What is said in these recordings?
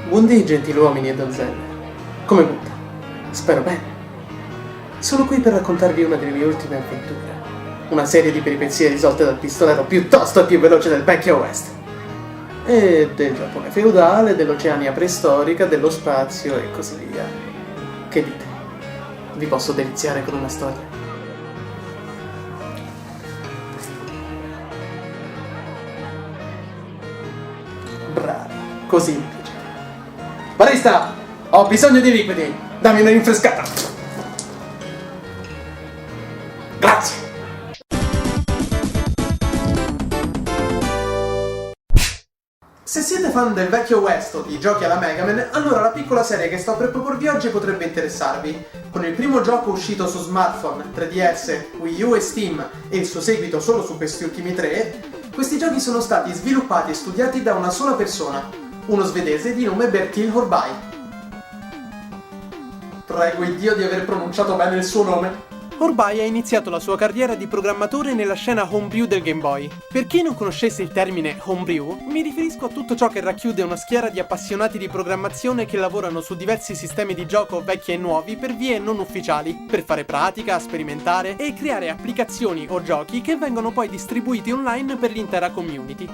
Buondì, gentiluomini e donzelle. Come va? Spero bene. Sono qui per raccontarvi una delle mie ultime avventure. Una serie di peripezie risolte dal pistolero più tosto e più veloce del vecchio West. E del Giappone feudale, dell'Oceania preistorica, dello spazio e così via. Che dite? Vi posso deliziare con una storia? Brava, così mi piace. Barista, ho bisogno di liquidi. Dammi una rinfrescata. Grazie. Se siete fan del vecchio West o di giochi alla Mega Man, allora la piccola serie che sto per proporvi oggi potrebbe interessarvi. Con il primo gioco uscito su smartphone, 3DS, Wii U e Steam e il suo seguito solo su questi ultimi tre, questi giochi sono stati sviluppati e studiati da una sola persona, uno svedese di nome Bertil Horby. Prego il Dio di aver pronunciato bene il suo nome. Horby ha iniziato la sua carriera di programmatore nella scena homebrew del Game Boy. Per chi non conoscesse il termine homebrew, mi riferisco a tutto ciò che racchiude una schiera di appassionati di programmazione che lavorano su diversi sistemi di gioco vecchi e nuovi per vie non ufficiali, per fare pratica, sperimentare e creare applicazioni o giochi che vengono poi distribuiti online per l'intera community.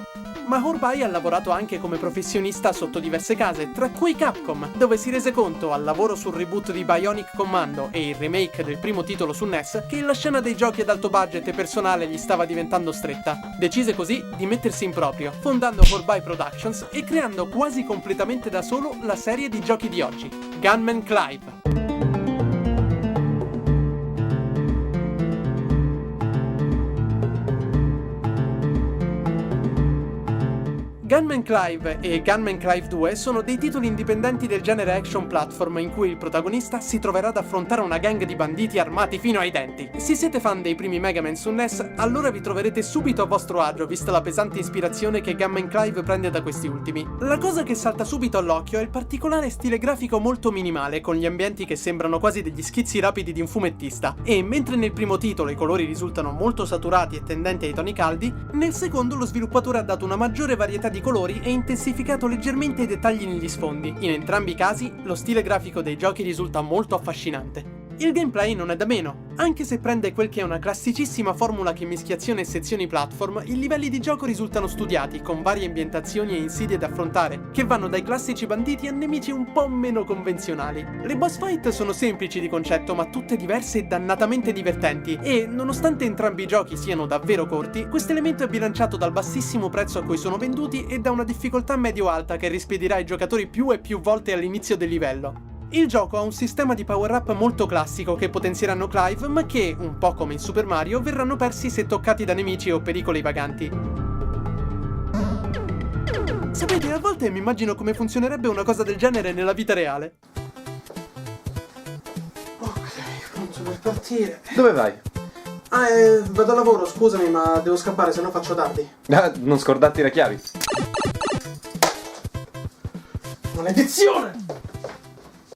Ma Horby ha lavorato anche come professionista sotto diverse case, tra cui Capcom, dove si rese conto al lavoro sul reboot di Bionic Commando e il remake del primo titolo su NES che la scena dei giochi ad alto budget e personale gli stava diventando stretta. Decise così di mettersi in proprio, fondando Horby Productions e creando quasi completamente da solo la serie di giochi di oggi, Gunman Clive. Gunman Clive e Gunman Clive 2 sono dei titoli indipendenti del genere action platform in cui il protagonista si troverà ad affrontare una gang di banditi armati fino ai denti. Se siete fan dei primi Mega Man su NES, allora vi troverete subito a vostro agio vista la pesante ispirazione che Gunman Clive prende da questi ultimi. La cosa che salta subito all'occhio è il particolare stile grafico molto minimale, con gli ambienti che sembrano quasi degli schizzi rapidi di un fumettista, e mentre nel primo titolo i colori risultano molto saturati e tendenti ai toni caldi, nel secondo lo sviluppatore ha dato una maggiore varietà di colori e intensificato leggermente i dettagli negli sfondi. In entrambi i casi, lo stile grafico dei giochi risulta molto affascinante. Il gameplay non è da meno. Anche se prende quel che è una classicissima formula che mischia azione e sezioni platform, i livelli di gioco risultano studiati, con varie ambientazioni e insidie da affrontare, che vanno dai classici banditi a nemici un po' meno convenzionali. Le boss fight sono semplici di concetto, ma tutte diverse e dannatamente divertenti, e, nonostante entrambi i giochi siano davvero corti, questo elemento è bilanciato dal bassissimo prezzo a cui sono venduti e da una difficoltà medio-alta che rispedirà i giocatori più e più volte all'inizio del livello. Il gioco ha un sistema di power-up molto classico che potenzieranno Clive, ma che, un po' come in Super Mario, verranno persi se toccati da nemici o pericoli vaganti. Sapete, a volte mi immagino come funzionerebbe una cosa del genere nella vita reale. Ok, pronto per partire. Dove vai? Vado a lavoro, scusami, ma devo scappare, se no faccio tardi. Non scordarti le chiavi. Maledizione!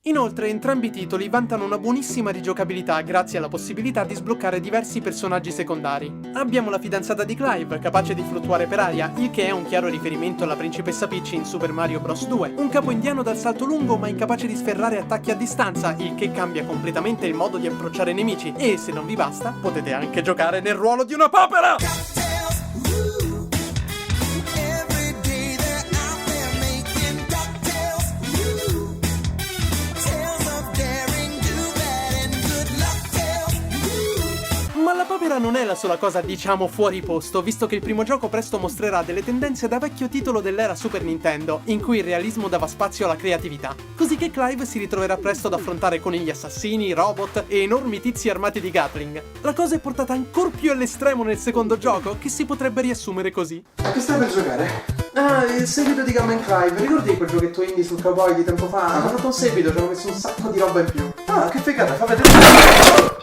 Inoltre, entrambi i titoli vantano una buonissima rigiocabilità grazie alla possibilità di sbloccare diversi personaggi secondari. Abbiamo la fidanzata di Clive, capace di fluttuare per aria, il che è un chiaro riferimento alla principessa Peach in Super Mario Bros. 2, un capo indiano dal salto lungo ma incapace di sferrare attacchi a distanza, il che cambia completamente il modo di approcciare i nemici, e se non vi basta, potete anche giocare nel ruolo di una papera! Ma la papera non è la sola cosa diciamo fuori posto, visto che il primo gioco presto mostrerà delle tendenze da vecchio titolo dell'era Super Nintendo, in cui il realismo dava spazio alla creatività. Così che Clive si ritroverà presto ad affrontare conigli assassini, robot e enormi tizi armati di Gatling. La cosa è portata ancora più all'estremo nel secondo gioco, che si potrebbe riassumere così. A che stai per giocare? Il seguito di Gunman Clive, ricordi quel giochetto indie sul cowboy di tempo fa? Hanno fatto un seguito, ci hanno messo un sacco di roba in più. Ah, che figata, fa vedere.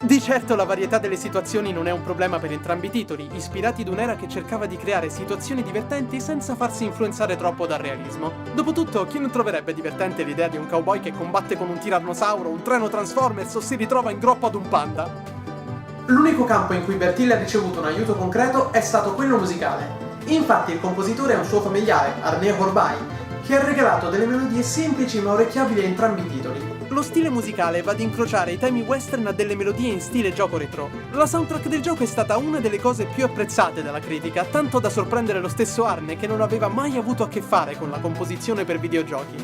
Di certo la varietà delle situazioni non è un problema per entrambi i titoli, ispirati ad un'era che cercava di creare situazioni divertenti senza farsi influenzare troppo dal realismo. Dopotutto, chi non troverebbe divertente l'idea di un cowboy che combatte con un tirannosauro, un treno Transformers o si ritrova in groppa ad un panda? L'unico campo in cui Bertil ha ricevuto un aiuto concreto è stato quello musicale. Infatti il compositore è un suo familiare, Arne Horbai, che ha regalato delle melodie semplici ma orecchiabili a entrambi i titoli. Lo stile musicale va ad incrociare i temi western a delle melodie in stile gioco retro. La soundtrack del gioco è stata una delle cose più apprezzate dalla critica, tanto da sorprendere lo stesso Arne, che non aveva mai avuto a che fare con la composizione per videogiochi.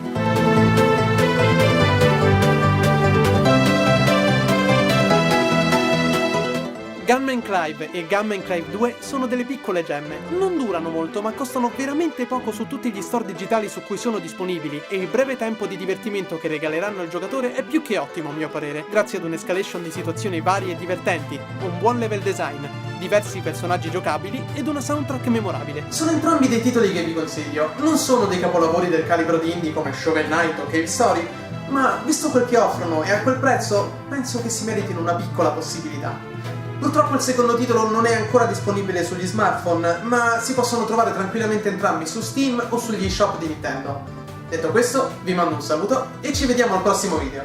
Gunman Clive e Gunman Clive 2 sono delle piccole gemme, non durano molto ma costano veramente poco su tutti gli store digitali su cui sono disponibili e il breve tempo di divertimento che regaleranno al giocatore è più che ottimo a mio parere, grazie ad un'escalation di situazioni varie e divertenti, un buon level design, diversi personaggi giocabili ed una soundtrack memorabile. Sono entrambi dei titoli che vi consiglio, non sono dei capolavori del calibro di indie come Shovel Knight o Cave Story, ma visto quel che offrono e a quel prezzo, penso che si meritino una piccola possibilità. Purtroppo il secondo titolo non è ancora disponibile sugli smartphone, ma si possono trovare tranquillamente entrambi su Steam o sugli shop di Nintendo. Detto questo, vi mando un saluto e ci vediamo al prossimo video.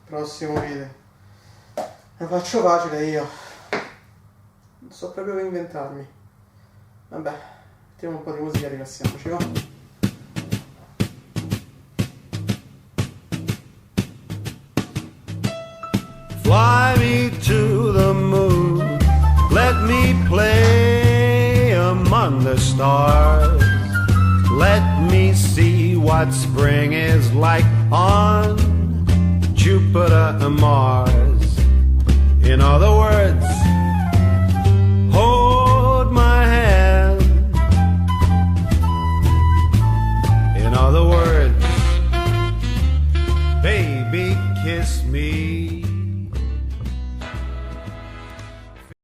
Prossimo video. La faccio facile io. Non so proprio che inventarmi. Vabbè, mettiamo un po' di musica e rilassiamoci, va? Fly me to the moon, let me play among the stars. Let me see what spring is like on Jupiter and Mars. In other words, hold my hand. In other words, baby, kiss me.